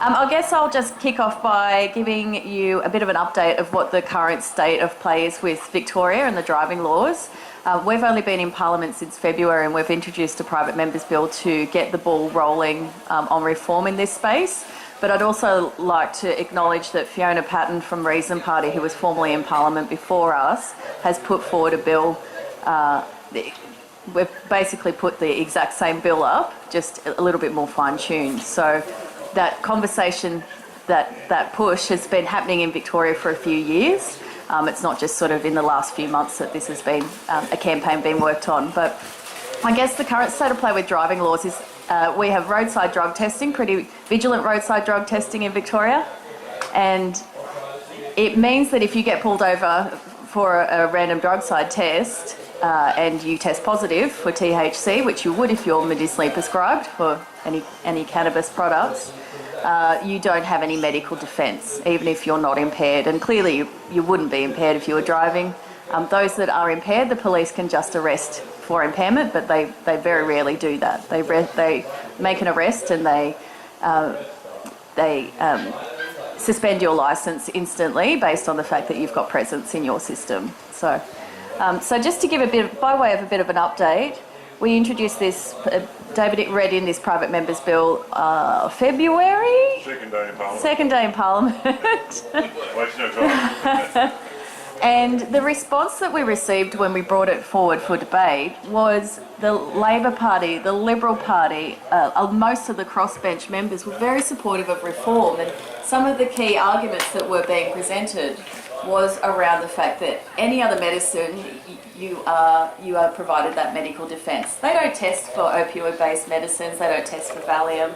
I guess I'll just kick off by giving you a bit of an update of what the current state of play is with Victoria and the driving laws. We've only been in Parliament since February, and we've introduced a private member's bill to get the ball rolling on reform in this space. But I'd also like to acknowledge that Fiona Patten from Reason Party, who was formerly in Parliament before us, has put forward a bill. We've basically put the exact same bill up, just a little bit more fine-tuned. So that conversation, that push has been happening in Victoria for a few years. It's not just sort of in the last few months that this has been a campaign being worked on. But I guess the current state of play with driving laws is we have roadside drug testing, pretty vigilant roadside drug testing in Victoria. And it means that if you get pulled over for a random drug side test and you test positive for THC, which you would if you're medicinally prescribed for any cannabis products, you don't have any medical defence, even if you're not impaired. And clearly you wouldn't be impaired if you were driving. Those that are impaired, the police can just arrest for impairment, but they very rarely do that. They make an arrest and they suspend your licence instantly based on the fact that you've got presence in your system. So just to give by way of a bit of an update, we introduced this, David read in this private member's bill February? Second day in Parliament. And the response that we received when we brought it forward for debate was the Labor Party, the Liberal Party, most of the crossbench members were very supportive of reform, and some of the key arguments that were being presented was around the fact that any other medicine, you are provided that medical defence. They don't test for opioid-based medicines, they don't test for Valium.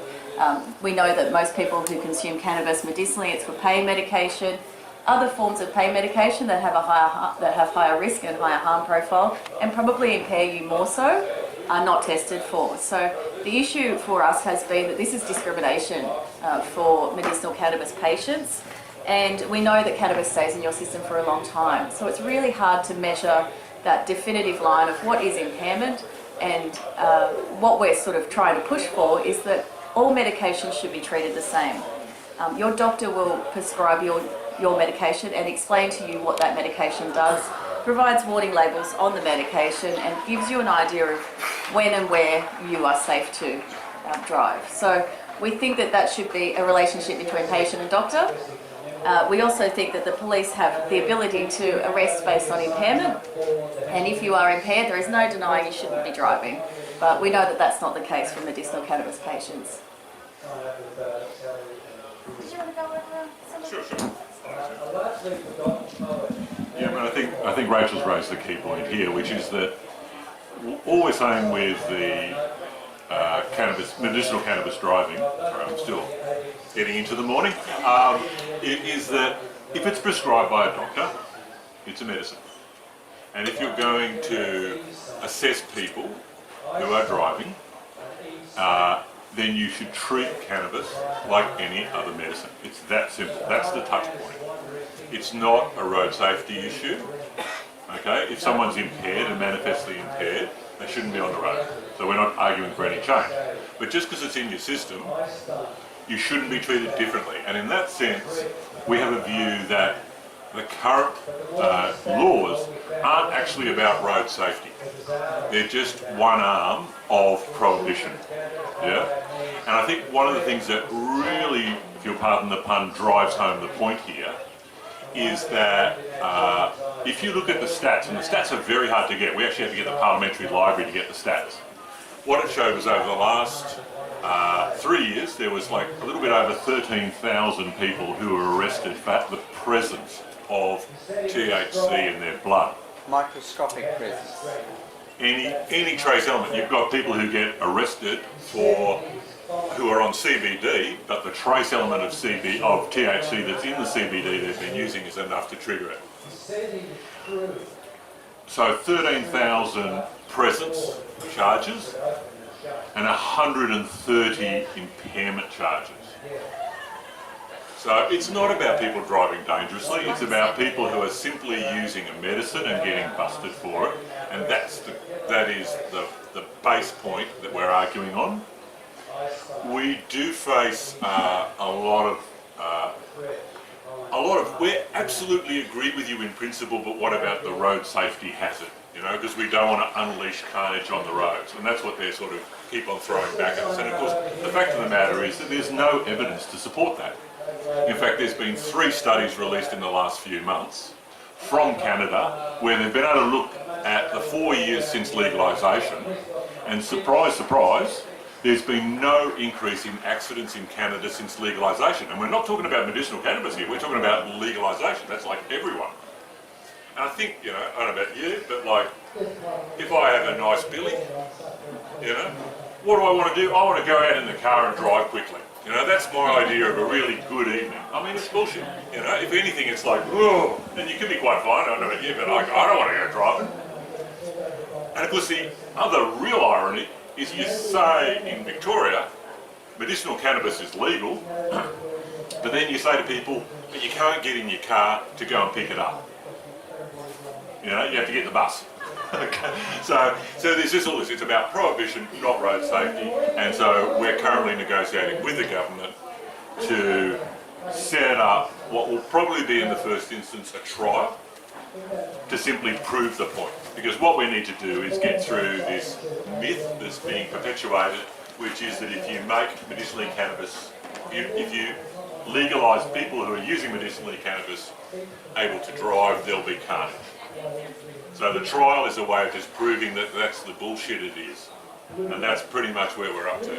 We know that most people who consume cannabis medicinally, it's for pain medication. Other forms of pain medication that have higher risk and higher harm profile and probably impair you more so are not tested for. So the issue for us has been that this is discrimination for medicinal cannabis patients, and we know that cannabis stays in your system for a long time. So it's really hard to measure that definitive line of what is impairment, and what we're sort of trying to push for is that all medications should be treated the same. Your doctor will prescribe your medication and explain to you what that medication does, provides warning labels on the medication and gives you an idea of when and where you are safe to drive. So we think that should be a relationship between patient and doctor. We also think that the police have the ability to arrest based on impairment, and if you are impaired, there is no denying you shouldn't be driving. But we know that that's not the case for medicinal cannabis patients. Did you want to go over? Sure. Yeah, but I think Rachel's raised the key point here, which is that all we're saying with the medicinal cannabis driving, sorry, I'm still getting into the morning, is that if it's prescribed by a doctor, it's a medicine. And if you're going to assess people who are driving, then you should treat cannabis like any other medicine. It's that simple. That's the touch point. It's not a road safety issue. Okay? If someone's impaired and manifestly impaired, they shouldn't be on the road. So we're not arguing for any change. But just because it's in your system, you shouldn't be treated differently. And in that sense, we have a view that the current laws aren't actually about road safety. They're just one arm of prohibition. Yeah? And I think one of the things that really, if you'll pardon the pun, drives home the point here is that if you look at the stats, and the stats are very hard to get, we actually had to get the parliamentary library to get the stats. What it showed was over the last 3 years, there was like a little bit over 13,000 people who were arrested for the presence of THC in their blood. Microscopic presence. Any trace element. You've got people who get arrested who are on CBD, but the trace element of THC that's in the CBD they've been using is enough to trigger it. So 13,000 presence charges and 130 impairment charges. So it's not about people driving dangerously, it's about people who are simply using a medicine and getting busted for it, and that is the base point that we're arguing on. We do face a lot of. We absolutely agree with you in principle, but what about the road safety hazard? You know, because we don't want to unleash carnage on the roads, and that's what they sort of keep on throwing back at us. And of course, the fact of the matter is that there's no evidence to support that. In fact, there's been 3 studies released in the last few months from Canada where they've been able to look at the 4 years since legalisation, and surprise, surprise, there's been no increase in accidents in Canada since legalisation. And we're not talking about medicinal cannabis here, we're talking about legalisation. That's like everyone. And I think, you know, I don't know about you, but like, if I have a nice billy, you know, what do I want to do? I want to go out in the car and drive quickly. You know, that's my idea of a really good evening. I mean, it's bullshit. You know, if anything, it's like, whoa, and you can be quite fine, I don't know about you, but like, I don't want to go driving. And of course, the other real irony is you say in Victoria, medicinal cannabis is legal, but then you say to people, but you can't get in your car to go and pick it up. You know, you have to get the bus. Okay. So there's just all this. It's about prohibition, not road safety. And so we're currently negotiating with the government to set up what will probably be in the first instance a trial to simply prove the point. Because what we need to do is get through this myth that's being perpetuated, which is that if you make medicinally cannabis, if you legalise people who are using medicinally cannabis able to drive, there'll be carnage. So the trial is a way of just proving that that's the bullshit it is. And that's pretty much where we're up to.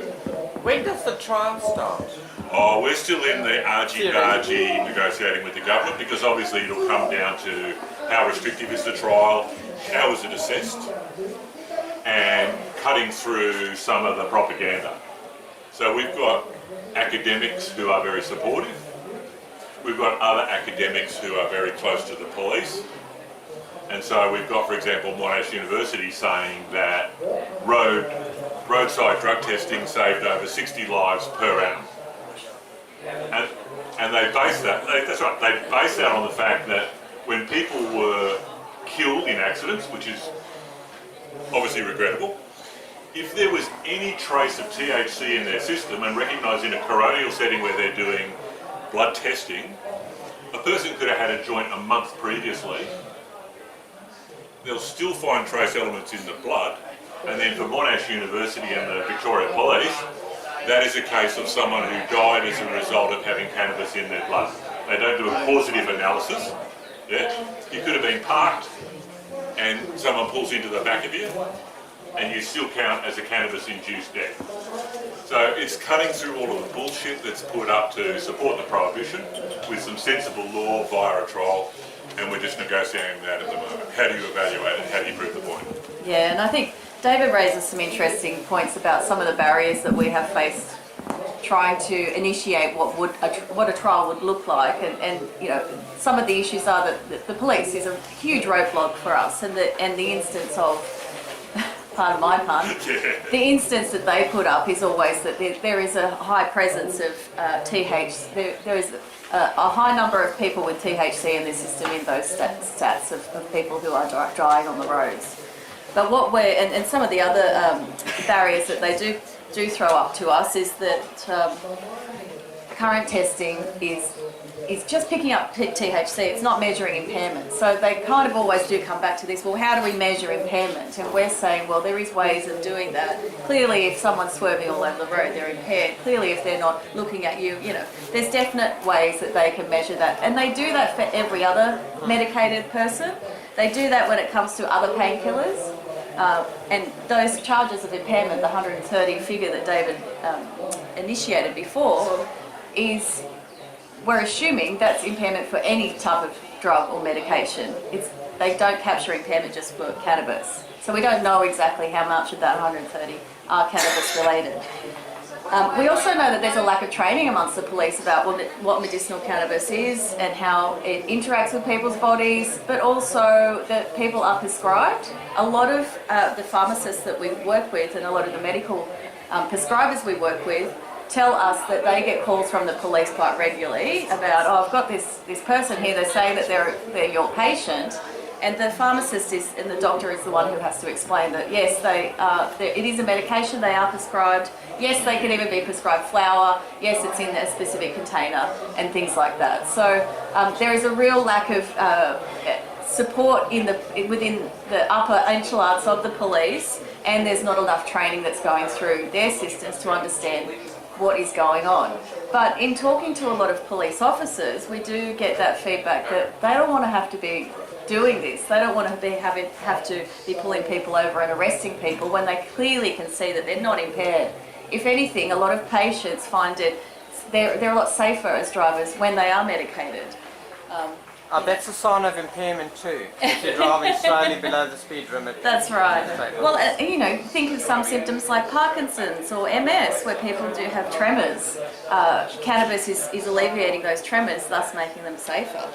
When does the trial start? Oh, we're still in the argy-bargy negotiating with the government, because obviously it'll come down to how restrictive is the trial, how is it assessed, and cutting through some of the propaganda. So we've got academics who are very supportive. We've got other academics who are very close to the police. And so we've got, for example, Monash University saying that roadside drug testing saved over 60 lives per annum. And they base that, that's right, they base that on the fact that when people were killed in accidents, which is obviously regrettable, if there was any trace of THC in their system, and recognised in a coronial setting where they're doing blood testing, a person could have had a joint a month previously. They'll still find trace elements in the blood, and then for Monash University and the Victoria Police, that is a case of someone who died as a result of having cannabis in their blood. They don't do a causative analysis. Yeah, you could have been parked and someone pulls into the back of you, and you still count as a cannabis-induced death. So it's cutting through all of the bullshit that's put up to support the prohibition with some sensible law via a trial. And we're just negotiating that at the moment. How do you evaluate it? How do you prove the point? Yeah, and I think David raises some interesting points about some of the barriers that we have faced trying to initiate what a trial would look like, and you know, some of the issues are that the police is a huge roadblock for us, and the instance of, pardon my pun, the instance that they put up is always that there is a high presence of there is a high number of people with THC in their system in those stats of people who are dying on the roads. But what and some of the other barriers that they do throw up to us is that current testing is just picking up THC, it's not measuring impairment. So they kind of always do come back to this, well, how do we measure impairment? And we're saying, well, there is ways of doing that. Clearly, if someone's swerving all over the road, they're impaired. Clearly, if they're not looking at you, you know, there's definite ways that they can measure that. And they do that for every other medicated person. They do that when it comes to other painkillers. And those charges of impairment, the 130 figure that David initiated before, is we're assuming that's impairment for any type of drug or medication. They don't capture impairment just for cannabis. So we don't know exactly how much of that 130 are cannabis related. We also know that there's a lack of training amongst the police about what medicinal cannabis is and how it interacts with people's bodies, but also that people are prescribed. A lot of the pharmacists that we work with and a lot of the medical prescribers we work with tell us that they get calls from the police quite regularly about, oh, I've got this person here, they're saying that they're your patient, And the pharmacist and the doctor is the one who has to explain that, yes, it is a medication, they are prescribed. Yes, they can even be prescribed flour. Yes, it's in a specific container and things like that. So there is a real lack of support within the upper echelons of the police, and there's not enough training that's going through their systems to understand what is going on. But in talking to a lot of police officers, we do get that feedback that they don't want to have to be doing this. They don't want to have to be pulling people over and arresting people when they clearly can see that they're not impaired. If anything, a lot of patients find they're a lot safer as drivers when they are medicated. That's a sign of impairment too. If you're driving slowly below the speed limit. That's right. Well, think of some symptoms like Parkinson's or MS, where people do have tremors. Cannabis is alleviating those tremors, thus making them safer.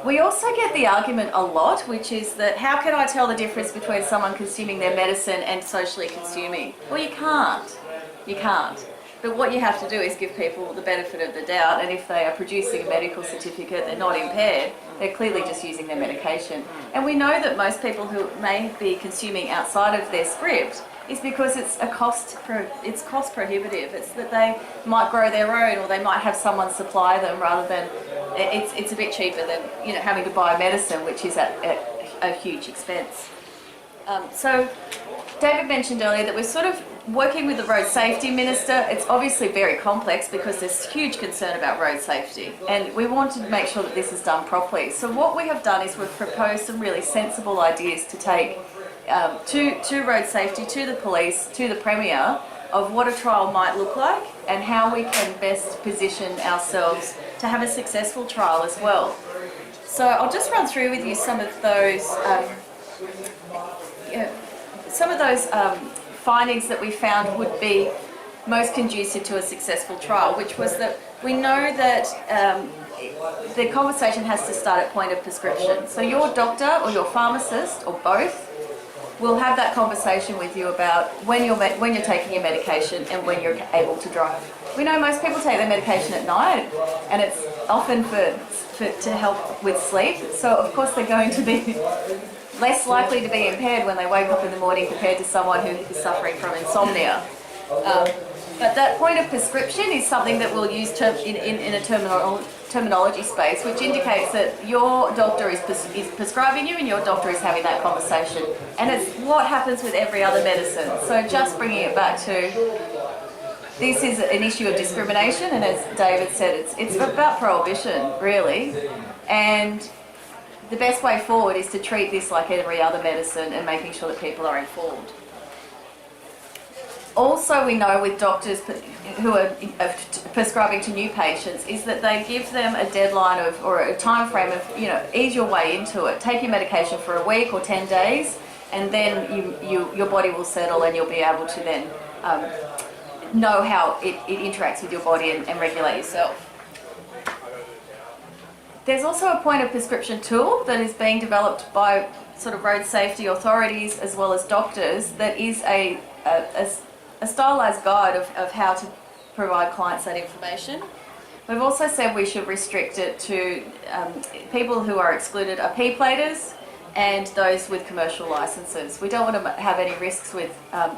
We also get the argument a lot, which is that how can I tell the difference between someone consuming their medicine and socially consuming? Well, you can't. You can't. But what you have to do is give people the benefit of the doubt, and if they are producing a medical certificate, they're not impaired, they're clearly just using their medication. And we know that most people who may be consuming outside of their script is because it's cost prohibitive. It's that they might grow their own, or they might have someone supply them, rather than it's a bit cheaper than having to buy medicine, which is at a huge expense. So David mentioned earlier that we're sort of working with the Road Safety Minister. It's obviously very complex because there's huge concern about road safety, and we want to make sure that this is done properly. So what we have done is we've proposed some really sensible ideas to take to road safety, to the police, to the Premier, of what a trial might look like and how we can best position ourselves to have a successful trial as well. So I'll just run through with you some of those findings that we found would be most conducive to a successful trial, which was that we know that the conversation has to start at point of prescription. So your doctor or your pharmacist or both will have that conversation with you about when you're taking your medication and when you're able to drive. We know most people take their medication at night, and it's often to help with sleep. So of course they're going to be less likely to be impaired when they wake up in the morning compared to someone who is suffering from insomnia. But that point of prescription is something that we'll use in a terminology space, which indicates that your doctor is prescribing you and your doctor is having that conversation. And it's what happens with every other medicine. So just bringing it back to, this is an issue of discrimination, and as David said, it's about prohibition, really. And the best way forward is to treat this like every other medicine and making sure that people are informed. Also, we know with doctors who are prescribing to new patients is that they give them a deadline or a time frame of, ease your way into it. Take your medication for a week or 10 days, and then your body will settle and you'll be able to then know how it interacts with your body and regulate yourself. There's also a point of prescription tool that is being developed by sort of road safety authorities as well as doctors that is a stylised guide of how to provide clients that information. We've also said we should restrict it to people who are excluded are P-platers and those with commercial licences. We don't want to have any risks with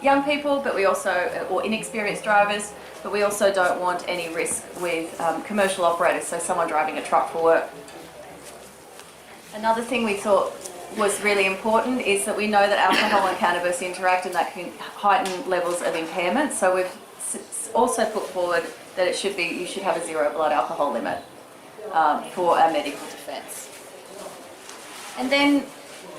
young people, but we also, or inexperienced drivers, but we also don't want any risk with commercial operators, so someone driving a truck for work. Another thing we thought was really important is that we know that alcohol and cannabis interact, and that can heighten levels of impairment. So we've also put forward that you should have a 0 blood alcohol limit for our medical defence. And then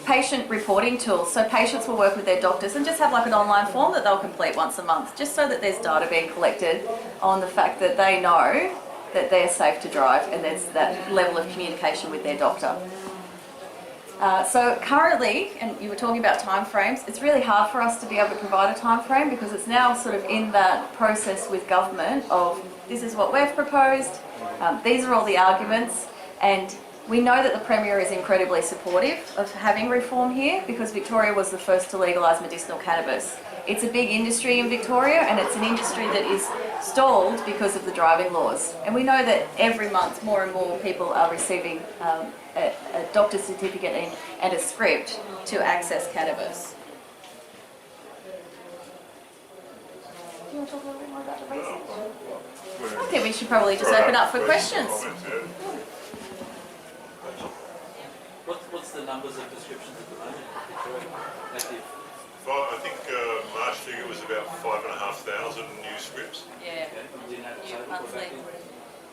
patient reporting tools. So patients will work with their doctors and just have like an online form that they'll complete once a month, just so that there's data being collected on the fact that they know that they're safe to drive, and there's that level of communication with their doctor. So currently, and you were talking about timeframes, it's really hard for us to be able to provide a timeframe because it's now sort of in that process with government of this is what we've proposed, these are all the arguments, and We know that the Premier is incredibly supportive of having reform here because Victoria was the first to legalise medicinal cannabis. It's a big industry in Victoria and it's an industry that is stalled because of the driving laws. And we know that every month more and more people are receiving a doctor's certificate and a script to access cannabis. Do you want to talk a little bit more about the research? I think we should probably just open up for questions. What's the numbers of prescriptions at the moment? Active? I think March figure was about 5,500 new scripts. Yeah. Do you know the total? Monthly.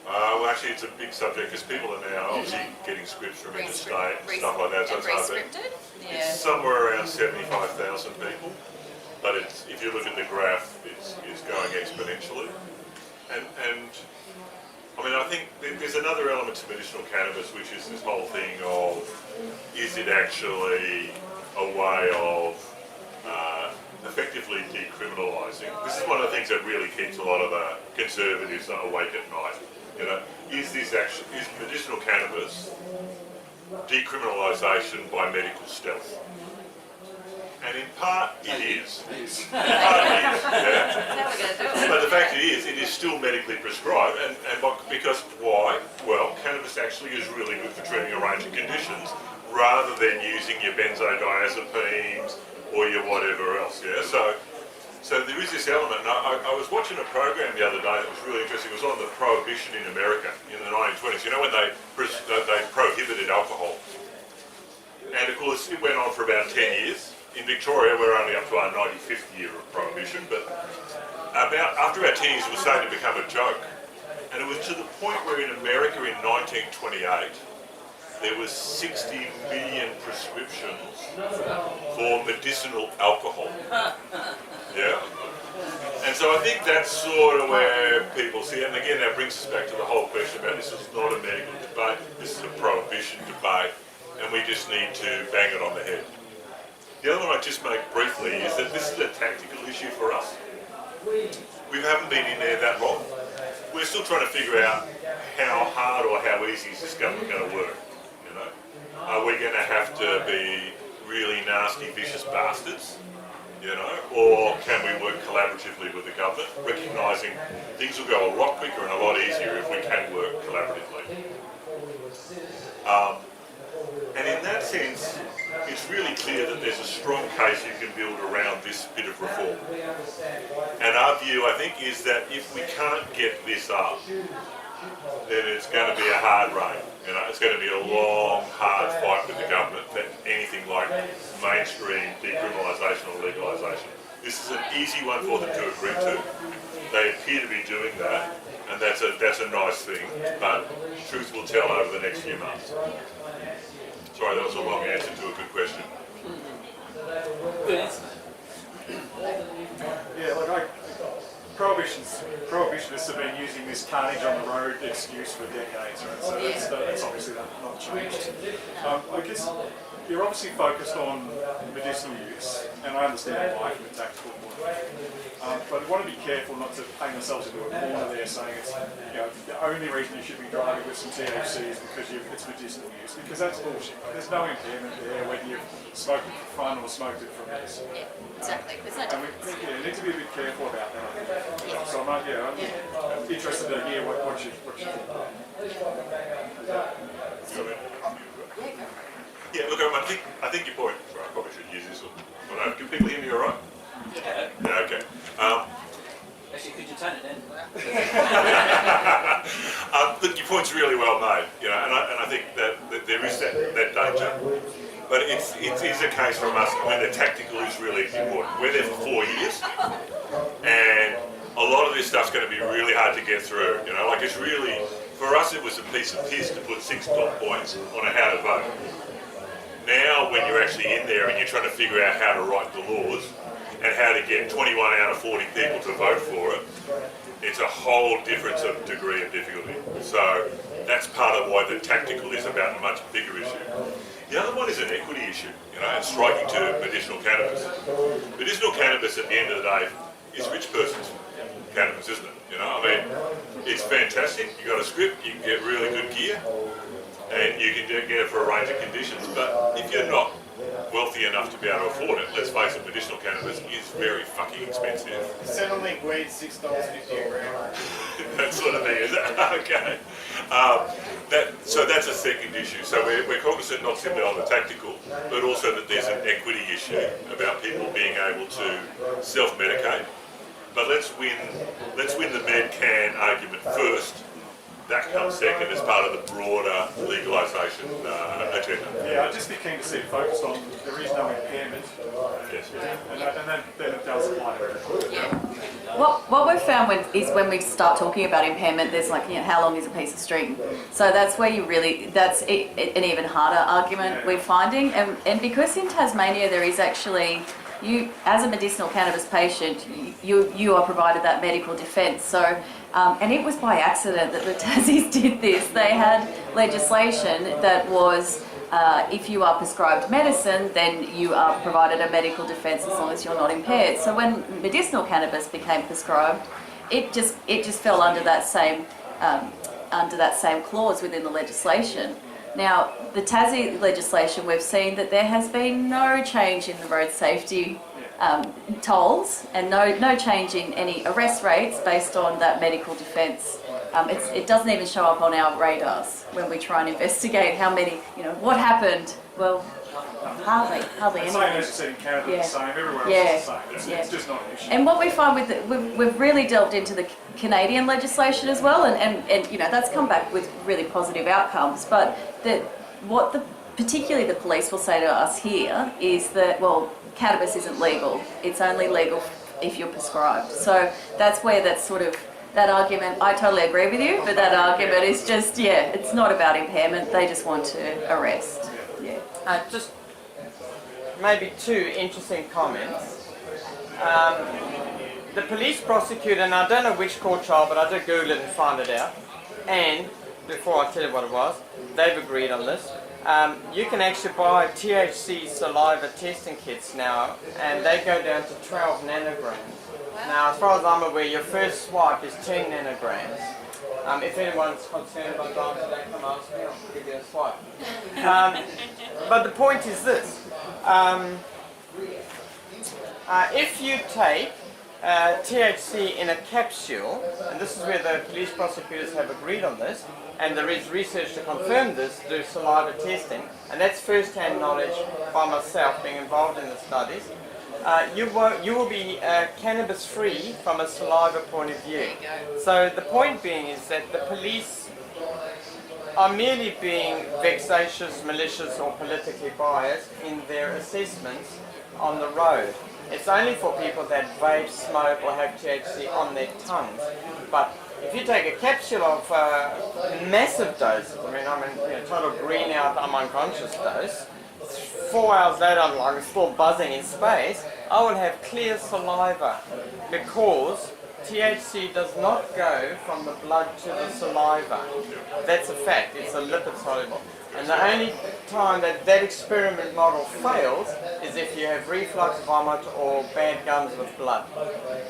Well, actually, it's a big subject because people are now obviously getting scripts from interstate and stuff like that. So it's hard to. It's somewhere around 75,000 people, but it's, if you look at the graph, it's going exponentially. And I mean, I think there's another element to medicinal cannabis, which is this whole thing of, is it actually a way of effectively decriminalising? This is one of the things that really keeps a lot of the conservatives awake at night. You know, is medicinal cannabis decriminalisation by medical stealth? And in part it is. In part it is, yeah. But the fact it is still medically prescribed, and because why? Well, cannabis actually is really good for treating a range of conditions, rather than using your benzodiazepines or your whatever else. Yeah. So there is this element. And I was watching a program the other day that was really interesting. It was on the prohibition in America in the 1920s. You know, when they prohibited alcohol, and of course it went on for about 10 years. In Victoria, we're only up to our 95th year of prohibition, but after about 10 years, it was starting to become a joke. And it was to the point where in America in 1928, there was 60 million prescriptions for medicinal alcohol. Yeah. And so I think that's sort of where people see it. And again, that brings us back to the whole question about this is not a medical debate, this is a prohibition debate, and we just need to bang it on the head. The other one I'd just make briefly is that this is a tactical issue for us. We haven't been in there that long. We're still trying to figure out how hard or how easy is this government going to work. You know, are we going to have to be really nasty, vicious bastards? You know, or can we work collaboratively with the government, recognising things will go a lot quicker and a lot easier if we can work collaboratively. And in that sense, it's really clear that there's a strong case you can build around this bit of reform. And our view, I think, is that if we can't get this up, then it's going to be a hard reign. You know, it's going to be a long, hard fight with the government for anything like mainstream decriminalisation or legalisation. This is an easy one for them to agree to. They appear to be doing that, and that's a nice thing, but truth will tell over the next few months. Sorry, that was a long answer to a good question. Good answer. Yeah, like prohibitionists have been using this carnage on the road excuse for decades, right? So that's obviously not changed. I guess you're obviously focused on medicinal use, and I understand why from a tactical point of view. But I want to be careful not to paint ourselves into a corner there saying it's, you know, the only reason you should be driving with some THC is because it's medicinal use, because that's bullshit. There's no impairment there whether you've smoked it for fun or smoked it for medicine. Yeah, exactly. There's no And difference. we need to be a bit careful about that, I think. So I'm interested to hear what you think. Yeah, look, I think your point. Sorry, I probably should use this one. Can people hear me all right? Yeah, okay. Actually, could you turn it in? Look, your point's really well made, you know, and I think that there is that danger. But it is a case from us when the tactical is really important. We're there for 4 years, and a lot of this stuff's going to be really hard to get through. You know, like it's really, for us it was a piece of piss to put 6 dot points on how to vote. Now when you're actually in there and you're trying to figure out how to write the laws and how to get 21 out of 40 people to vote for it, it's a whole different degree of difficulty. So that's part of why the tactical is about a much bigger issue. The other one is an equity issue, you know, and striking to medicinal cannabis. Medicinal cannabis at the end of the day is rich person's cannabis, isn't it? You know, I mean, it's fantastic. You got a script, you can get really good gear, and you can get it for a range of conditions. But if you're not wealthy enough to be able to afford it, let's face it, medicinal cannabis is very fucking expensive. Settling weed $6.50 a gram. That sort of thing, is it? Okay. So that's a second issue. So we're cognizant not simply on the tactical, but also that there's an equity issue about people being able to self-medicate. But let's win the med-can argument first. That comes second as part of the broader legalisation agenda. Yeah, I'd just be keen to see it focused on there is no impairment. Yes. And then it does apply to everyone. What we've found is when we start talking about impairment, there's like, how long is a piece of string? So that's where that's an even harder argument we're finding. And because in Tasmania there is actually, you as a medicinal cannabis patient, you are provided that medical defence. So, and it was by accident that the Tassies did this. They had legislation that was, if you are prescribed medicine, then you are provided a medical defence as long as you're not impaired. So when medicinal cannabis became prescribed, it just fell under that same clause within the legislation. Now, the Tassie legislation, we've seen that there has been no change in the road safety tolls and no change in any arrest rates based on that medical defence. It doesn't even show up on our radars when we try and investigate how many, what happened. Well, hardly The same anything. as you said in Canada, Yeah. the same. Everywhere Yeah. else is the same. It's just not an issue. And what we find with we've really delved into the Canadian legislation as well, and that's come back with really positive outcomes. But particularly the police will say to us here is that, well, cannabis isn't legal. It's only legal if you're prescribed. So that's where that argument, I totally agree with you, but that argument is just, it's not about impairment. They just want to arrest. Yeah. Just maybe two interesting comments. The police prosecutor, and I don't know which court trial, but I did Google it and find it out. And before I tell you what it was, they've agreed on this. You can actually buy THC saliva testing kits now, and they go down to 12 nanograms. Now, as far as I'm aware, your first swipe is 10 nanograms. If anyone's concerned about that, today, come ask me, I'll give you a swipe. But the point is this. If you take THC in a capsule, and this is where the police prosecutors have agreed on this, and there is research to confirm this through saliva testing, and that's first-hand knowledge by myself being involved in the studies. You will be cannabis-free from a saliva point of view. So the point being is that the police are merely being vexatious, malicious or politically biased in their assessments on the road. It's only for people that vape, smoke or have THC on their tongues. But if you take a capsule of massive doses, total green out, I'm unconscious dose, 4 hours later I'm still buzzing in space, I will have clear saliva because THC does not go from the blood to the saliva. That's a fact, it's a lipid soluble. And the only time that experiment model fails is if you have reflux, vomit or bad gums with blood.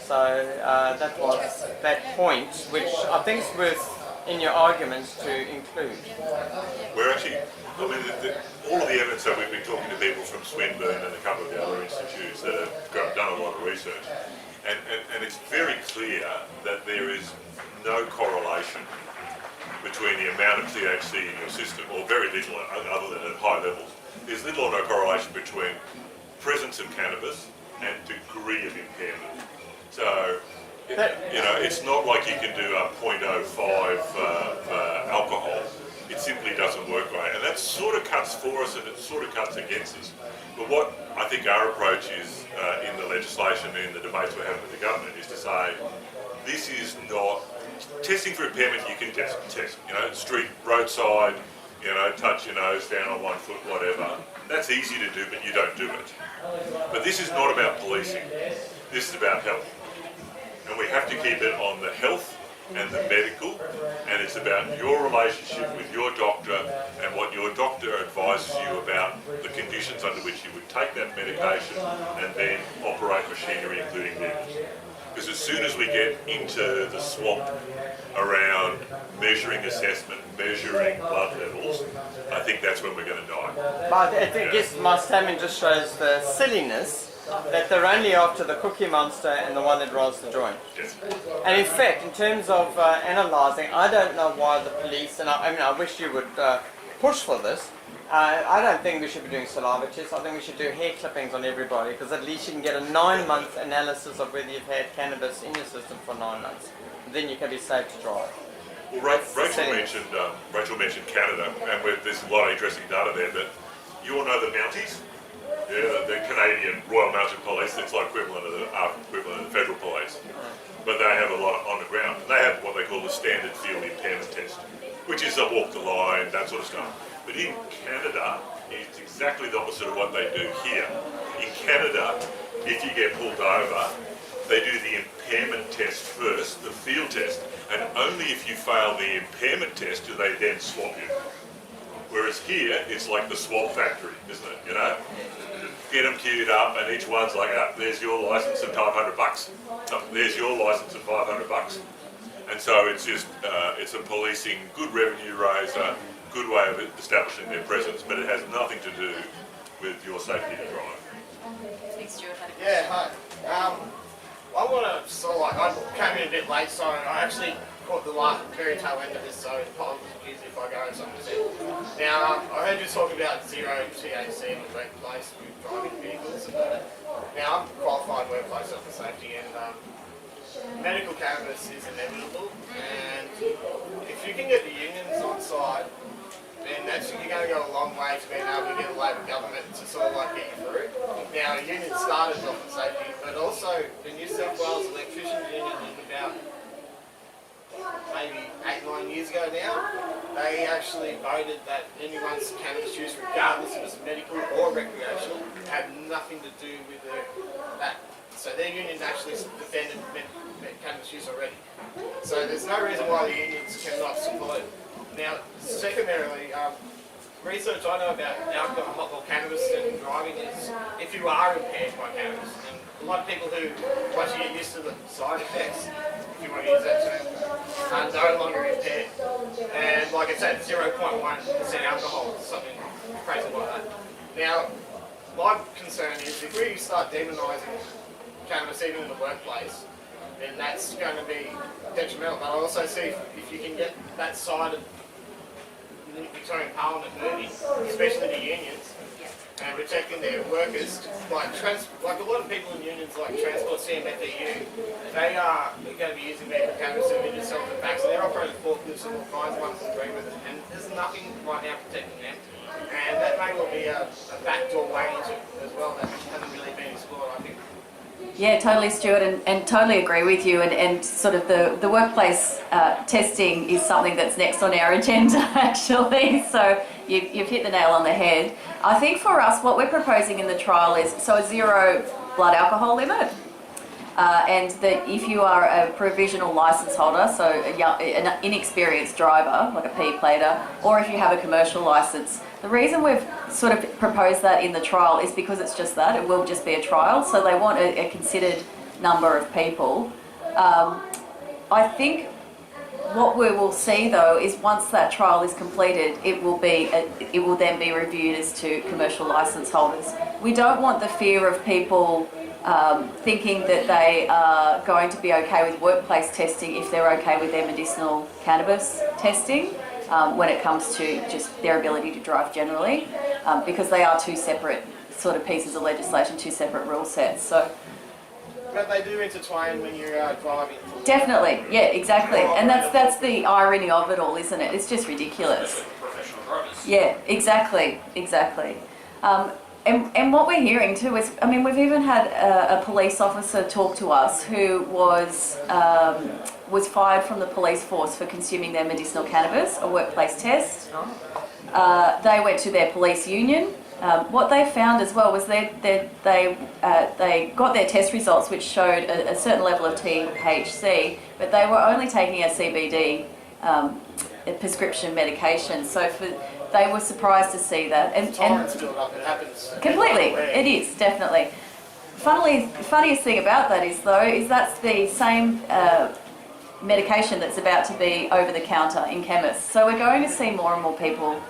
So that was that point, which I think is worth in your arguments to include. We're actually, all of the evidence that we've been talking to people from Swinburne and a couple of the other institutes that have done a lot of research, and it's very clear that there is no correlation between the amount of THC in your system, or very little other than at high levels. There's little or no correlation between presence of cannabis and degree of impairment. So, it's not like you can do a 0.05 alcohol. It simply doesn't work right. And that sort of cuts for us and it sort of cuts against us. But what I think our approach is in the legislation and in the debates we're having with the government is to say, this is not testing for impairment. You can test, street, roadside, touch your nose down on 1 foot, whatever. That's easy to do, but you don't do it. But this is not about policing. This is about health. And we have to keep it on the health and the medical, and it's about your relationship with your doctor and what your doctor advises you about the conditions under which you would take that medication and then operate machinery, including needles. Because as soon as we get into the swamp around measuring assessment, measuring blood levels, think that's when we're going to die. But I guess my statement just shows the silliness that they're only after the Cookie Monster and the one that rolls the joint. Yes. And in fact, in terms of analysing, I don't know why the police, and I wish you would push for this. I don't think we should be doing saliva tests. I think we should do hair clippings on everybody, because at least you can get a 9-month analysis of whether you've had cannabis in your system for 9 months. Then you can be safe to drive. Well, Rachel mentioned Canada, and there's a lot of interesting data there, but you all know the Mounties? Yeah, the Canadian Royal Mounted Police, it's like equivalent of the Federal Police. But they have a lot on the ground. They have what they call the standard field impairment test, which is a walk the line, that sort of stuff. But in Canada, it's exactly the opposite of what they do here. In Canada, if you get pulled over, they do the impairment test first, the field test, and only if you fail the impairment test do they then swap you. Whereas here, it's like the swap factory, isn't it? You know, get them queued up, and each one's like, "There's your license and $500. There's your license and $500." And so it's just it's a policing, good revenue raiser, good way of establishing their presence, but it has nothing to do with your safety to drive. Yeah, hi. I want to sort of like, I came in a bit late, so I actually caught the very tail end of this, so apologies if I go something. Now, I heard you talk about zero THC in the workplace with driving vehicles. Now, I'm a qualified workplace health and safety, and medical cannabis is inevitable, and if you can get the unions on side, then you're going to go a long way to being able to get a Labor government to sort of like get you through. Now, a union started health and safety, but also the New South Wales Electricians Union in about maybe 8-9 years ago now, they actually voted that anyone's cannabis use, regardless if it's medical or recreational, had nothing to do with that. So their union actually defended cannabis use already. So there's no reason why the unions cannot support it. Now, secondarily, research I know about alcohol or cannabis and driving is if you are impaired by cannabis, and a lot of people who, once you get used to the side effects, if you want to use that term, are no longer impaired. And like I said, 0.1% alcohol, something crazy like that. Now, my concern is if we start demonising cannabis even in the workplace, then that's going to be detrimental. But I also see if you can get that side of the Victorian Parliament moving, especially the unions, and protecting their workers, like a lot of people in unions like Transport CMFEU, they are going to be using medical cannabis and just selling the packs, and they're operating forklifts and all kinds of ones and agree with it, and there's nothing right now protecting them. And that may well be a backdoor way into it as well that hasn't really been explored, I think. Yeah, totally, Stuart, and totally agree with you. And sort of the workplace testing is something that's next on our agenda, actually. So you've hit the nail on the head. I think for us, what we're proposing in the trial is a 0 blood alcohol limit. And that if you are a provisional license holder, so an inexperienced driver, like a P-plater, or if you have a commercial license, the reason we've sort of proposed that in the trial is because it's just that, it will just be a trial, so they want a considered number of people. I think what we will see though is once that trial is completed, it will then be reviewed as to commercial license holders. We don't want the fear of people thinking that they are going to be okay with workplace testing if they're okay with their medicinal cannabis testing when it comes to just their ability to drive generally, because they are two separate sort of pieces of legislation, two separate rule sets. So, but they do intertwine when you're driving. Definitely, yeah, exactly, and that's the irony of it all, isn't it? It's just ridiculous. Professional drivers. Yeah, exactly. And what we're hearing too is, I mean, we've even had a police officer talk to us who was fired from the police force for consuming their medicinal cannabis, a workplace test. They went to their police union. What they found as well was they got their test results, which showed a certain level of THC, but they were only taking a CBD prescription medication. So they were surprised to see that. And Build up, it happens. completely, it is, definitely. Funniest thing about that is that's the same medication that's about to be over the counter in chemists. So we're going to see more and more people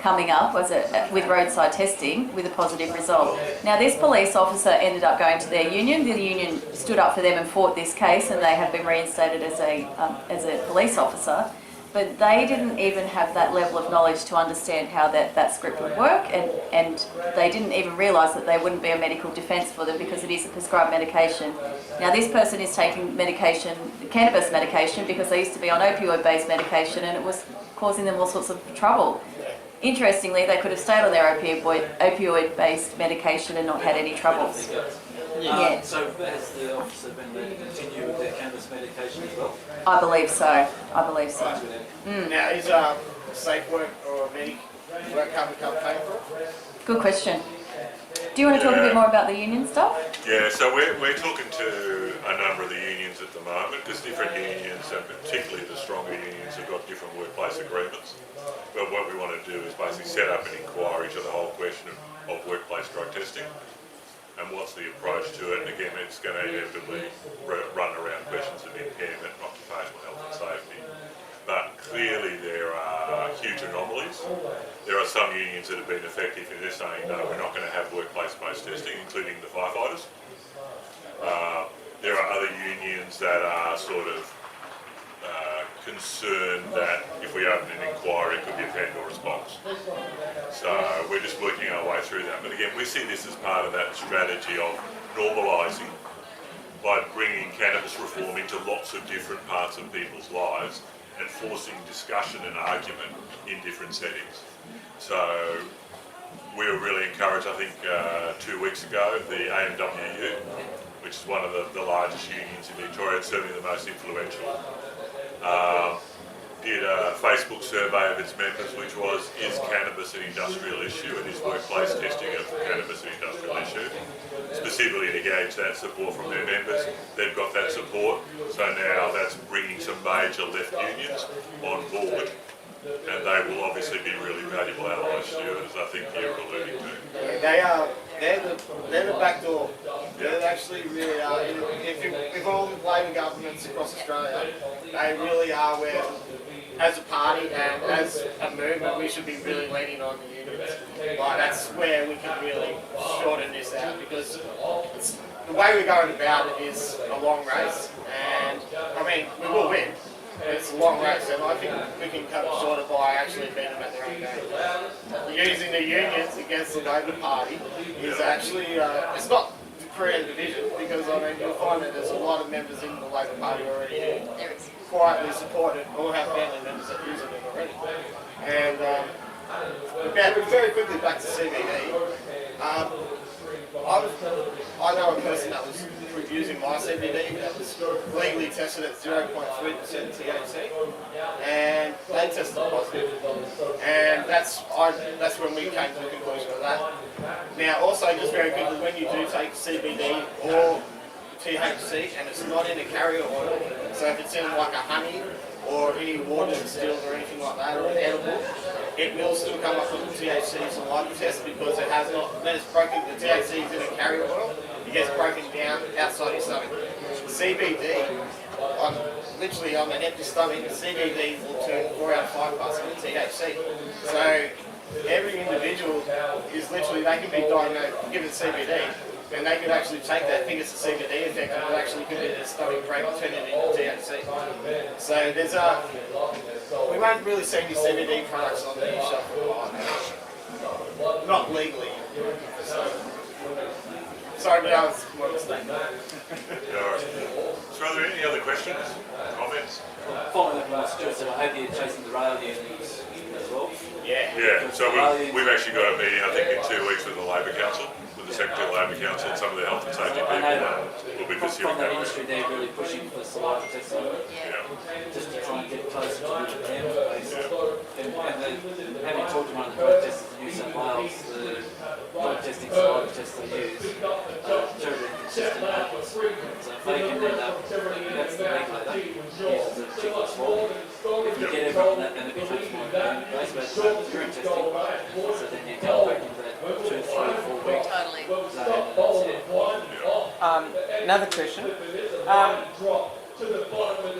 coming up with roadside testing with a positive result. Now this police officer ended up going to their union. The union stood up for them and fought this case, and they have been reinstated as a police officer. But they didn't even have that level of knowledge to understand how that script would work, and they didn't even realise that there wouldn't be a medical defence for them because it is a prescribed medication. Now this person is taking medication, cannabis medication, because they used to be on opioid-based medication and it was causing them all sorts of trouble. Interestingly, they could have stayed on their opioid-based medication and not had any troubles. Yeah. So has the officer been able to continue with their cannabis medication as well? I believe so. I believe so. Now, is safe work or medic work cover Payne for? Good question. Do you want to talk a bit more about the union stuff? Yeah, so we're talking to a number of the unions at the moment, because different unions, and particularly the stronger unions, have got different workplace agreements. But what we want to do is basically set up an inquiry to the whole question of workplace drug testing and what's the approach to it. And again, it's going to inevitably run around questions of impairment, occupational health and safety. But clearly there are huge anomalies. There are some unions that have been effective in this saying, no, we're not going to have workplace-based testing, including the firefighters. There are other unions that are sort of concerned that if we open an inquiry, it could be a Pandora's box. So we're just working our way through that. But again, we see this as part of that strategy of normalising by bringing cannabis reform into lots of different parts of people's lives and forcing discussion and argument in different settings. So we were really encouraged, I think 2 weeks ago, the AMWU, which is one of the largest unions in Victoria, and certainly the most influential, did a Facebook survey of its members, which was, is cannabis an industrial issue, and is workplace testing of cannabis an industrial issue? Specifically to gauge that support from their members. They've got that support, so now that's bringing some major left unions on board, and they will obviously be really valuable allies to you, as I think you're alluding to. Yeah, they're the back door. They actually really are. If all the Labor governments across Australia, they really are where, as a party and as a movement, we should be really leaning on the unions. Like, that's where we can really shorten this out, because the way we're going about it is a long race, and I mean, we will win. It's a long race, and I think we can cut it shorter by actually beating them at their own game. Using the unions against the Labor Party is actually, it's not to create a division, because I mean, you'll find that there's a lot of members in the Labor Party already who quietly support it, or have family members that use it already. And very quickly back to CBD. I know a person that was using my CBD that was legally tested at 0.3% THC, and they tested positive. And that's when we came to the conclusion of that. Now, also, just very quickly, when you do take CBD or THC and it's not in a carrier oil, so if it's in like a honey or any water distilled or anything like that, or an edible, it will still come up with the THC saliva test, because it has not, then it's broken, the THC is in a carrier oil, it gets broken down outside your stomach. CBD, literally on an empty stomach, CBD will turn 4 out of 5 parts into THC. So every individual is literally, they can be diagnosed, given CBD, and they could actually take that, think it's a CBD effect, and it actually could be their stomach break and turn it into THC. So there's we won't really see any CBD products on the shelf for a while. Not legally. Sorry, but I was more mistaken. So are there any other questions, comments? Following up on what Stuart said, I hope you're chasing the rail unions as well. Yeah, so we've actually got a meeting, I think, in 2 weeks with the Labor Council, with the Secretary of the Labor Council and some of the health and safety people. We'll be pursuing From that that. industry, they're really pushing for saliva testing, just to try and get closer to the PM base. And having talked to one of the drug testers in New South Wales, the drug testing saliva tests they use are terribly inconsistent outputs. So if they can end up, that's the regulator, uses a particular swab. If you get everyone that, then it becomes more important. But urine testing, so then you come back into that 2, 3, 4 week zone. Another question.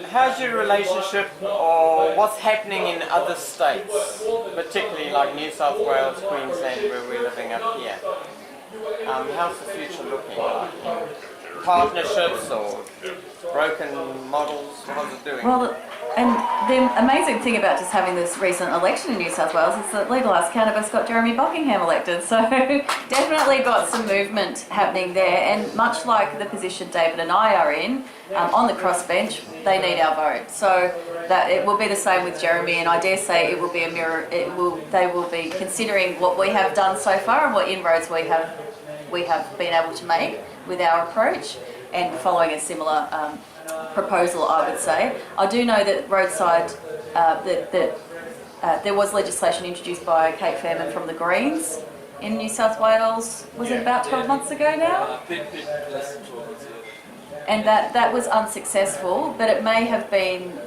How's your relationship or what's happening in other states, particularly like New South Wales, Queensland, where we're living up here? How's the future looking like? Partnerships or broken models? How's it doing? Well, and the amazing thing about just having this recent election in New South Wales is that Legalise Cannabis got Jeremy Buckingham elected, so definitely got some movement happening there. And much like the position David and I are in, on the crossbench, they need our vote. So that it will be the same with Jeremy, and I dare say it will be a mirror. They will be considering what we have done so far and what inroads we have been able to make with our approach, and following a similar proposal, I would say. I do know that roadside, there was legislation introduced by Kate Fairman from the Greens in New South Wales. Was it about 12 months ago now? Bit less than 12 months ago. And that was unsuccessful, but it may have been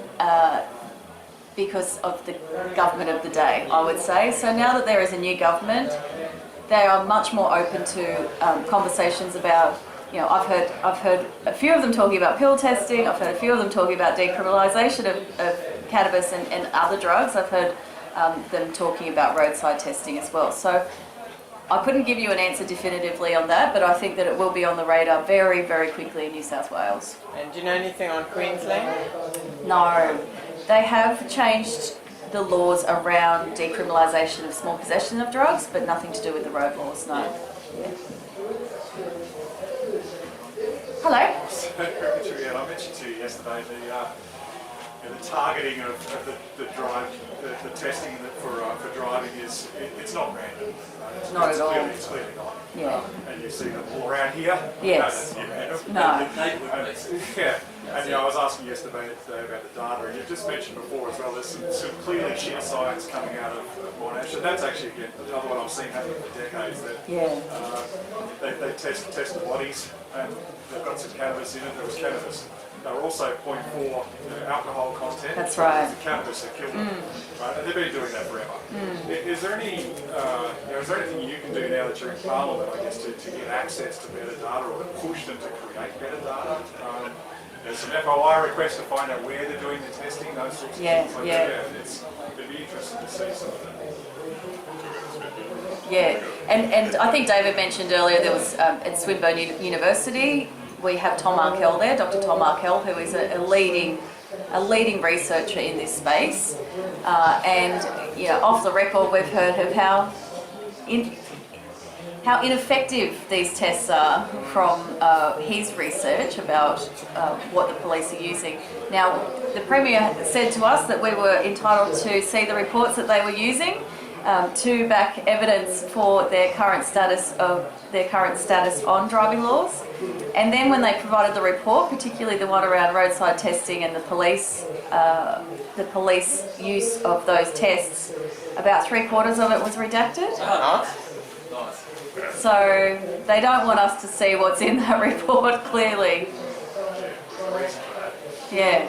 because of the government of the day, I would say. So now that there is a new government, they are much more open to conversations about, you know, I've heard a few of them talking about pill testing. I've heard a few of them talking about decriminalisation of cannabis and other drugs. I've heard them talking about roadside testing as well. So I couldn't give you an answer definitively on that, but I think that it will be on the radar very, very quickly in New South Wales. And do you know anything on Queensland? No, they have changed the laws around decriminalisation of small possession of drugs, but nothing to do with the road laws, no. Yeah. Hello. Yeah, I mentioned to you yesterday the targeting of the testing for driving it's not random. Not at all. It's clearly not. Yeah. And you see them all around here. Yes. No. No. Yeah. And I was asking yesterday about the data, and you just mentioned before as well, there's some clearly shit science coming out of Monash, and that's actually, again, another one I've seen happen for decades, that they test the bodies, and they've got some cannabis in it. There was cannabis. They were also 0.4 alcohol content. That's right. The cannabis that killed them. Right? And they've been doing that forever. Is there any, is there anything you can do now that you're in Parliament, I guess, to get access to better data or to push them to create better data? There's some FOI requests to find out where they're doing the testing, those sorts of things like that. It'd be interesting to see some of that. Yeah, and I think David mentioned earlier there was at Swinburne University, we have Tom Arkell there, Dr. Tom Arkell, who is a leading researcher in this space. And you know, off the record, we've heard of how ineffective these tests are from his research about what the police are using. Now, the Premier said to us that we were entitled to see the reports that they were using to back evidence for their current status on driving laws. And then when they provided the report, particularly the one around roadside testing and the police use of those tests, about 3/4 of it was redacted. So they don't want us to see what's in that report clearly. Yeah.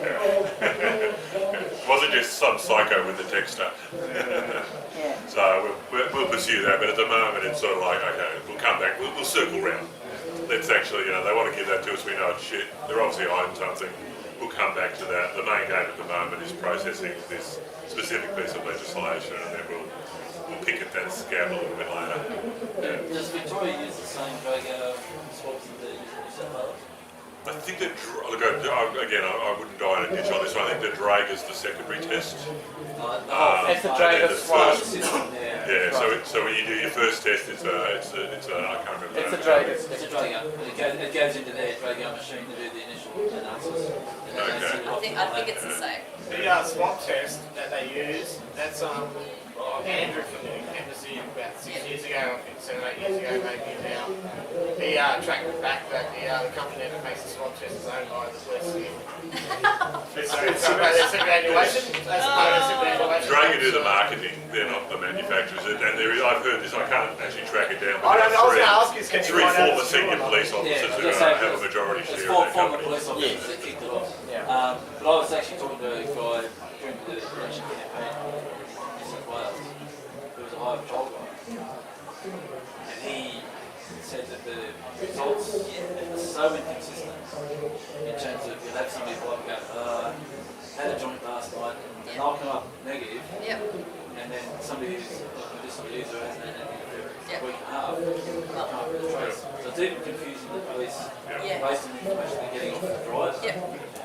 It wasn't just some psycho with the tech stuff. Yeah. So we'll pursue that, but at the moment it's sort of like, okay, we'll come back, we'll circle round. Let's actually, you know, they want to give that to us, we know it's shit. They're obviously hiding something. We'll come back to that. The main game at the moment is processing this specific piece of legislation, and then we'll pick at that scab a little bit later. Yeah. Does Victoria use the same drug swabs that they use in New South Wales? I think that, look, again, I wouldn't die in a ditch on this one. I think the drag is the secondary test. It's a drag and then the swab. first- Yeah, so when you do your first test, it's a I can't remember. It's a the drag. name. It's a drug up. It goes into their drug up machine to do the initial analysis. Okay. I think it's the same. The swab test that they use, that's Andrew from the Hemposium about 6 years ago, I think 7 or 8 years ago maybe now. He tracked back that the company that makes the swab test is owned by the police. It's So there's superannuation, that's part of superannuation. Dragon do the marketing, they're not the manufacturers. And I've heard this, I can't actually track it down, I but don't know, I was going to ask you, can you three find out former the senior story? police officers who just say have a majority it's share of that former company. police officers that kicked it off. Yeah. But I was actually talking to a guy during the election campaign in New South Wales who was a high patrol guy. And he said that the results are so inconsistent in terms of you'll have somebody go, had a joint last night, and they'll come up negative, and then somebody who's a medicinal user hasn't had anything for a week and a half, can't really trace. So it's even confusing the police based on the information they're getting off the driver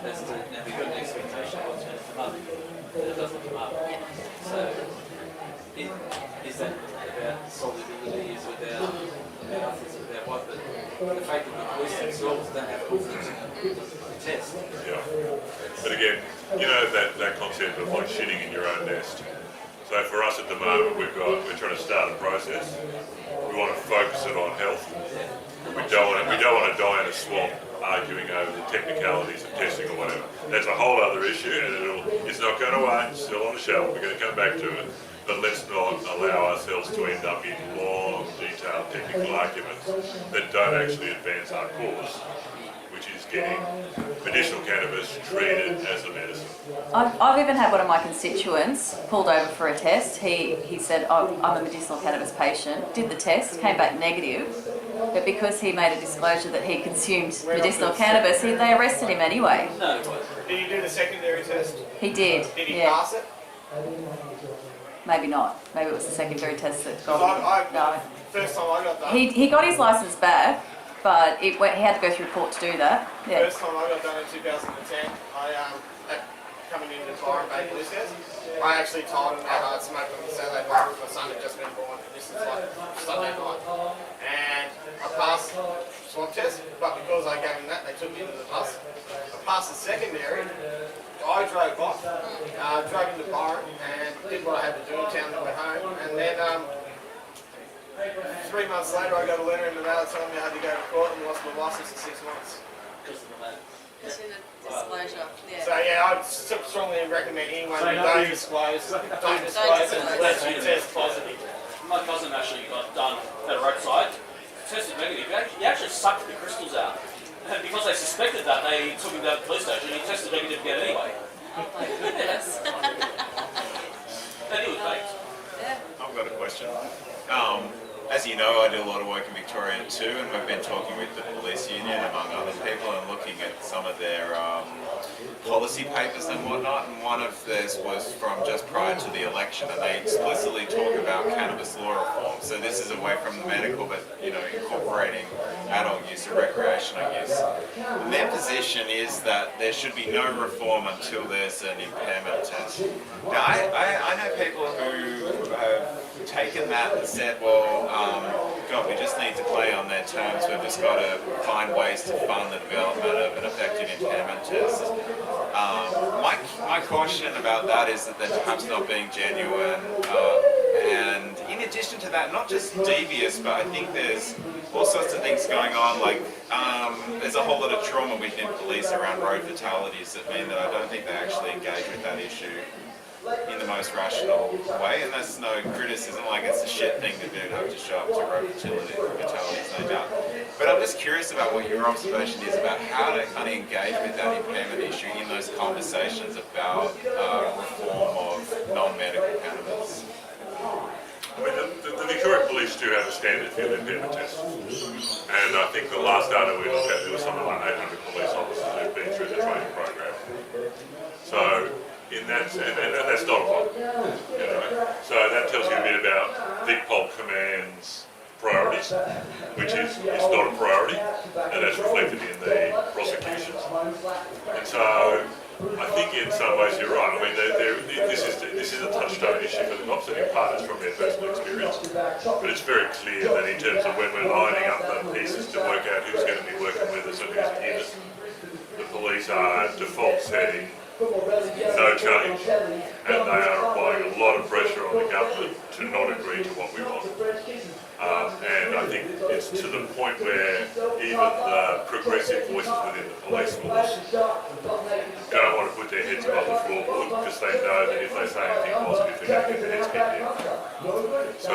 as to, now we've got an expectation of what's going to come up, and it doesn't come up. So is that about solubility, is it about is it about what, but the fact that the police themselves don't have confidence in the test. Yeah. But again, you know that concept of like shitting in your own nest. So for us at the moment, we're trying to start a process. We want to focus it on health. We don't want to die in a swamp arguing over the technicalities of testing or whatever. That's a whole other issue, and it's not going away. It's still on the shelf. We're going to come back to it. But let's not allow ourselves to end up in long, detailed technical arguments that don't actually advance our cause, which is getting medicinal cannabis treated as a medicine. I've even had one of my constituents pulled over for a test. He said, oh, I'm a medicinal cannabis patient, did the test, came back negative, but because he made a disclosure that he consumed medicinal cannabis, they arrested him anyway. No, Did he do the secondary test? He did. Did he pass it? Maybe not. Maybe it was the secondary test that got him. No. First time I got done. He got his licence back, but he had to go through court to do that. Yeah. First time I got done in 2010, coming into the bar and making this test, I actually told him that I'd smoked on the Saturday night because my son had just been born, and this is like Sunday night. And I passed the swab test, but because I gave him that, they took me into the bus. I passed the secondary. I drove off, drove into Byron and did what I had to do in town and went home. And then 3 months later I got a letter in the mail telling me I had to go to court and lost my licence for 6 months. because of the matter. Because of the disclosure. Yeah. So yeah, I'd strongly recommend anyone who don't disclose unless you test positive. My cousin actually got done at a roadside, tested negative. He actually sucked the crystals out. And because they suspected that, they took him down to the police station and he tested negative again anyway. Oh my goodness. And he was baked. Yeah. I've got a question. As you know, I do a lot of work in Victoria too, and we've been talking with the police union, among other people, and looking at some of their policy papers and whatnot. And one of theirs was from just prior to the election, and they explicitly talk about cannabis law reform. So this is away from the medical, but incorporating adult use or recreational use. And their position is that there should be no reform until there's an impairment test. Now, I know people who have taken that and said, well, God, we just need to play on their terms. We've just got to find ways to fund the development of an effective impairment test. My caution about that is that they're perhaps not being genuine. And in addition to that, not just devious, but I think there's all sorts of things going on, like there's a whole lot of trauma within police around road fatalities that mean that I don't think they actually engage with that issue in the most rational way, and that's no criticism, like it's a shit thing to do to have to show up to road fatalities, no doubt. But I'm just curious about what your observation is about how to kind of engage with that impairment issue in those conversations about reform of non-medical cannabis. I mean, the Victoria Police do have a standard field impairment test. And I think the last data we looked at, there was something like 800 police officers who've been through the training program. So, in that sense, and that's not a lot, So that tells you a bit about VicPol Command's priorities, which is not a priority, and that's reflected in the prosecutions. And so, I think in some ways you're right. I mean, this is a touchstone issue for the cops, and in part it's from their personal experience. But it's very clear that in terms of when we're lining up the pieces to work out who's going to be working with us and who's in it, the police are default setting no change, and they are applying a lot of pressure on the government to not agree to what we want. And I think it's to the point where even the progressive voices within the police force don't want to put their heads above the floorboard because they know that if they say anything positive, they're going to get their heads kicked in. So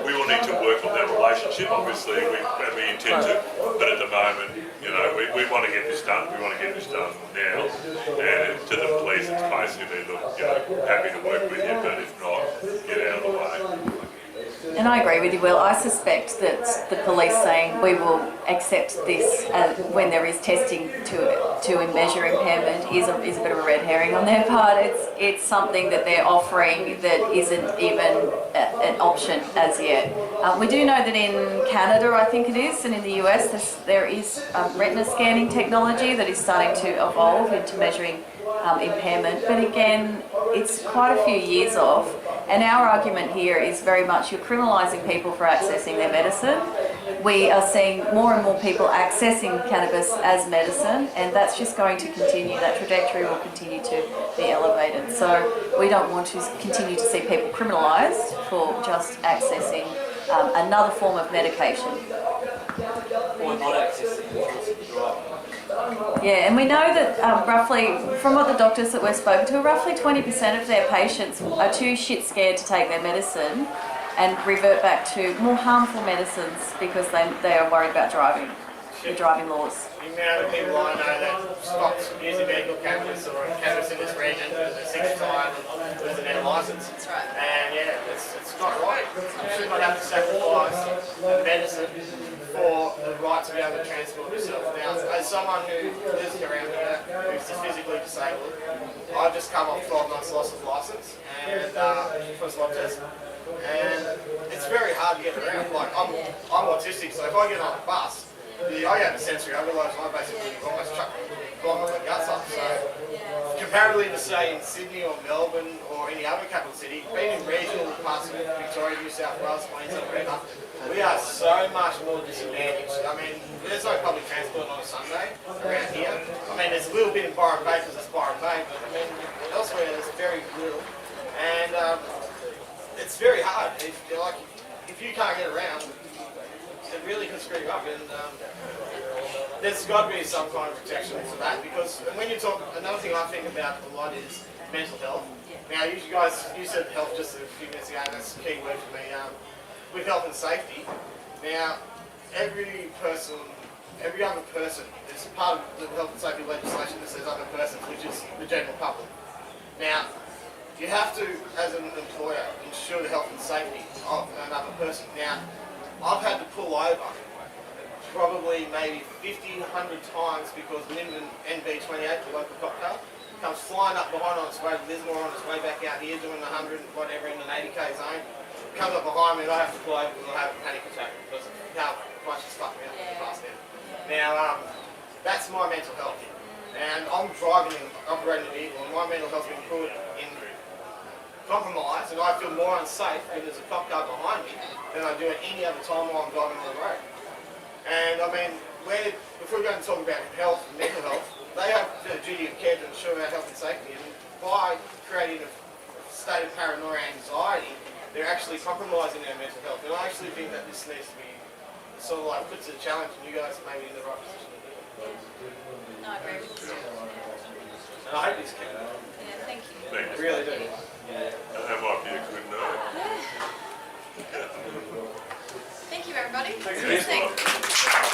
we will need to work on that relationship, obviously, and we intend to, but at the moment, we want to get this done. We want to get this done now. And to the police, it's basically, look, happy to work with you, but if not, get out of the way. And I agree with you, Will. I suspect that the police saying we will accept this when there is testing to measure impairment is a bit of a red herring on their part. It's something that they're offering that isn't even an option as yet. We do know that in Canada, I think it is, and in the US, there is retina scanning technology that is starting to evolve into measuring impairment. But again, it's quite a few years off. And our argument here is very much you're criminalising people for accessing their medicine. We are seeing more and more people accessing cannabis as medicine, and that's just going to continue. That trajectory will continue to be elevated. So we don't want to continue to see people criminalised for just accessing another form of medication. Or not accessing the drug. Yeah, and we know that roughly, from what the doctors that we've spoken to, roughly 20% of their patients are too shit scared to take their medicine and revert back to more harmful medicines because they are worried about the driving laws. The amount of people I know that stopped using medical cannabis or cannabis in this region because they're 65 and losing their licence. That's right. And yeah, it's not right. You should not have to sacrifice medicine for the right to be able to transport yourself. Now, as someone who lives around here, who's physically disabled, I've just come off 12 months loss of licence and for a swab test. And it's very hard to get around. Like, I'm autistic, so if I get on a bus, I have a sensory overload, so I basically almost chuck my guts up. So, comparatively to say in Sydney or Melbourne or any other capital city, being in regional parts of Victoria, New South Wales, Queensland, whatever, we are so much more disadvantaged. I mean, there's no public transport on a Sunday around here. I mean, there's a little bit in Byron Bay because it's Byron Bay, but I mean, elsewhere there's very little. And it's very hard. If you can't get around, it really can screw you up. And there's got to be some kind of protection for that, because when you talk, another thing I think about a lot is mental health. Now, you said health just a few minutes ago, and that's a key word for me. With health and safety, now every other person, there's part of the health and safety legislation that says other persons, which is the general public. Now, you have to, as an employer, ensure the health and safety of another person. Now, I've had to pull over probably maybe 50, 100 times because Nimbin NB28, the local cop car, comes flying up behind on its way to Lismore, on its way back out here doing 100, whatever, in an 80k zone. Comes up behind me and I have to pull over because I have a panic attack because of how much it's fucked me up in the past now. Now, that's my mental health. And I'm driving and operating a vehicle and my mental health's been put in compromise, and I feel more unsafe when there's a cop car behind me than I do at any other time while I'm driving on the road. And I mean, if we're going to talk about health and mental health, they have the duty of care to ensure our health and safety, and by creating a state of paranoia and anxiety, they're actually compromising our mental health. And I actually think that this needs to be sort of like put to the challenge, and you guys may be in the right position to do it. No, I agree with you. And I hope this can. Yeah, thank you. Thank I you. really do. That might be a good note. Thank you, everybody. Thanks.